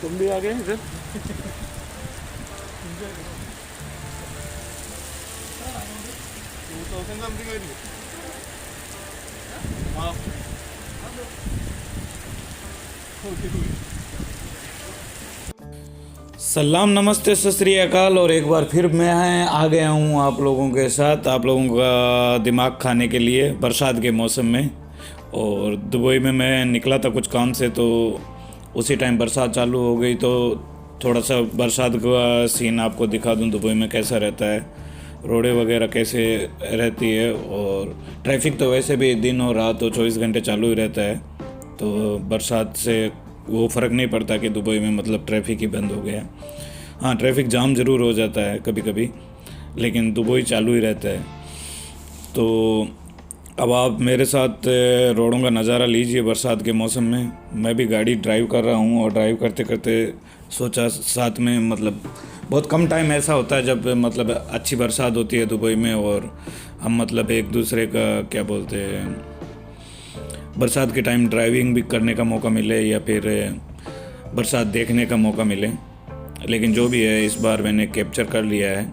तुम भी आ गए इधर। हाँ सलाम, नमस्ते, सत श्री अकाल। और एक बार फिर मैं आ गया हूँ आप लोगों के साथ, आप लोगों का दिमाग खाने के लिए बरसात के मौसम में। और दुबई में मैं निकला था कुछ काम से, तो उसी टाइम बरसात चालू हो गई। तो थोड़ा सा बरसात का सीन आपको दिखा दूँ दुबई में कैसा रहता है, रोडें वगैरह कैसे रहती है। और ट्रैफिक तो वैसे भी दिन और रात तो 24 घंटे चालू ही रहता है। तो बरसात से वो फ़र्क नहीं पड़ता कि दुबई में मतलब ट्रैफिक ही बंद हो गया। हाँ, ट्रैफिक जाम ज़रूर हो जाता है कभी कभी, लेकिन दुबई चालू ही रहता है। तो अब आप मेरे साथ रोडों का नज़ारा लीजिए बरसात के मौसम में। मैं भी गाड़ी ड्राइव कर रहा हूँ और ड्राइव करते करते सोचा साथ में, मतलब बहुत कम टाइम ऐसा होता है जब मतलब अच्छी बरसात होती है दुबई में, और हम मतलब एक दूसरे का क्या बोलते हैं, बरसात के टाइम ड्राइविंग भी करने का मौका मिले या फिर बरसात देखने का मौका मिले। लेकिन जो भी है, इस बार मैंने कैप्चर कर लिया है,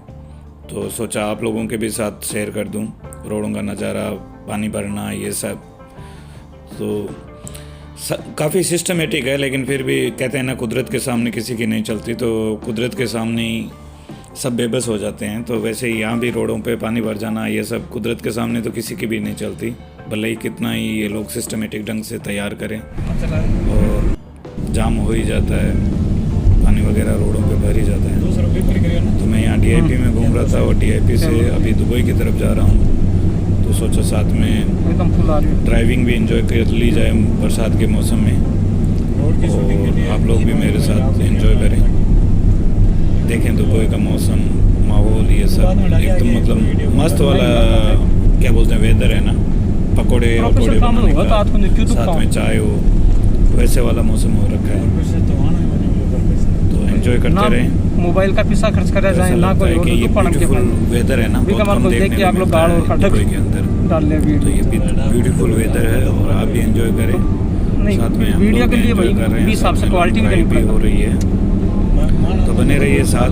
तो सोचा आप लोगों के भी साथ शेयर कर दूं रोडों का नज़ारा, पानी भरना, ये सब। तो काफ़ी सिस्टमेटिक है, लेकिन फिर भी कहते हैं ना, कुदरत के सामने किसी की नहीं चलती। तो कुदरत के सामने ही सब बेबस हो जाते हैं। तो वैसे ही यहाँ भी रोडों पे पानी भर जाना, ये सब कुदरत के सामने तो किसी की भी नहीं चलती, भले ही कितना ही ये लोग सिस्टमेटिक ढंग से तैयार करें, और जाम हो ही जाता है, पानी वगैरह रोडों पे भर ही जाता है। तो मैं यहाँ DIP में घूम रहा था, और DIP से अभी दुबई की तरफ जा रहा हूँ। तो सोचा साथ में ड्राइविंग भी एंजॉय कर ली जाए बरसात के मौसम में, और आप लोग भी मेरे साथ एंजॉय करें, देखें दुबई का मौसम, माहौल, ये सब एकदम मतलब मस्त वाला क्या बोलते हैं वेदर है ना। पकोड़े वकोड़े बनाने का, साथ में चाय हो, वैसे वाला मौसम हो रखा है। तो एंजॉय करते रहें। मोबाइल का पैसा खर्च करा जाए ना, कोई कि ये ब्यूटीफुल वेदर है ना, बहुत कम देखने को मिलता है दुबई के अंदर। तो ये ब्यूटीफुल वेदर है, और आप भी एंजॉय करें साथ में। हम वीडियो लोग के लिए एंजॉय कर रहे हैं, हिसाब से क्वालिटी भी हो रही है। तो बने रहिए साथ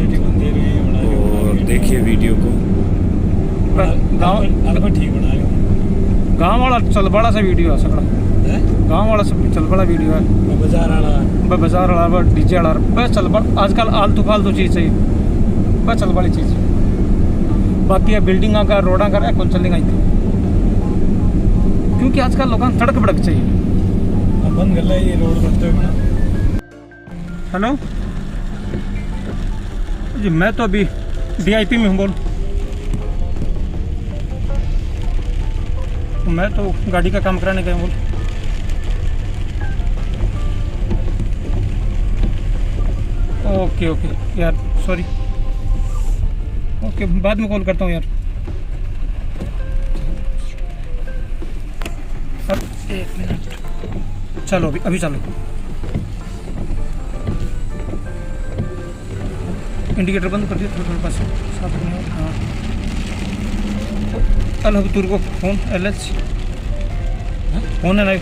और देखिए वीडियो को। गाँव वाला चल बड़ा सा वीडियो है, सकड़ा गाँव वाला सब चल बड़ा वीडियो है। बाजार वाला डीजे वाला बस चल बड़ा, आजकल आलतू फालतू चीज़ चाहिए, बस चल बड़ी चीज़। बाकी है बिल्डिंग का, रोडा का कौन चलेगा इतनी, क्योंकि आजकल लोगों को सड़क बड़क चाहिए। बंद कर ले ये रोड बनते हुए। हेलो जी, मैं तो अभी DIP में हूँ। बोल, मैं तो गाड़ी का काम कराने गया। बोल, ओके ओके यार, सॉरी, ओके बाद में कॉल करता हूँ यार। अब 1 मिनट, चलो अभी चलो। इंडिकेटर बंद कर दिया थोड़ा पास साथ में। हाँ, अल अब तुर को फोन LH फोन है ना,